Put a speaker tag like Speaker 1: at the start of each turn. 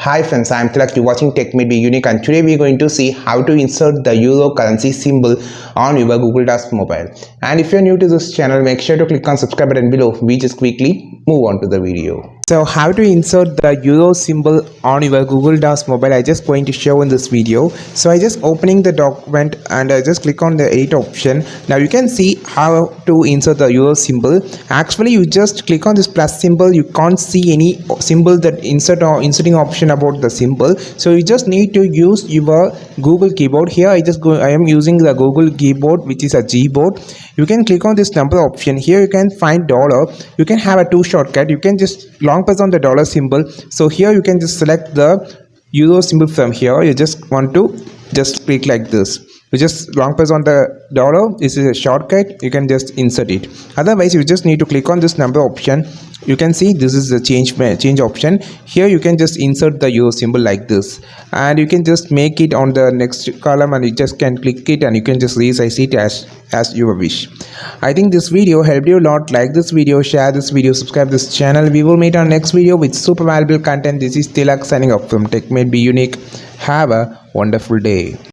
Speaker 1: Hi friends, I am Tilak. You're watching Tech May Be Unique, and today we are going to see how to insert the euro currency symbol on your Google Docs mobile. And if you're new to this channel, make sure to click on subscribe button below. We just quickly move on to the video. So how to insert the euro symbol on your Google Docs mobile, I just going to show in this video. So I just opening the document and I just click on the edit option. Now you can see how to insert the euro symbol. Actually you just click on this plus symbol, you can't see any symbol that insert or inserting option about the symbol. So you just need to use your Google keyboard. Here I am using the Google keyboard, which is a Gboard. You can click on this number option. Here you can find dollar. You can have a two shortcut. You can just long press on the dollar symbol. So here you can just select the euro symbol from here. You just want to just click like this. You just long press on the dollar. This is a shortcut. You can just insert it. Otherwise you just need to click on this number option. You can see this is the change option. Here you can just insert the euro symbol like this, and you can just make it on the next column, and you just can click it and you can just resize it as you wish. I think this video helped you a lot. Like this video, share this video, subscribe this channel. We will meet on next video with super valuable content. This is Tilak signing off from Tech May Be Unique. Have a wonderful day.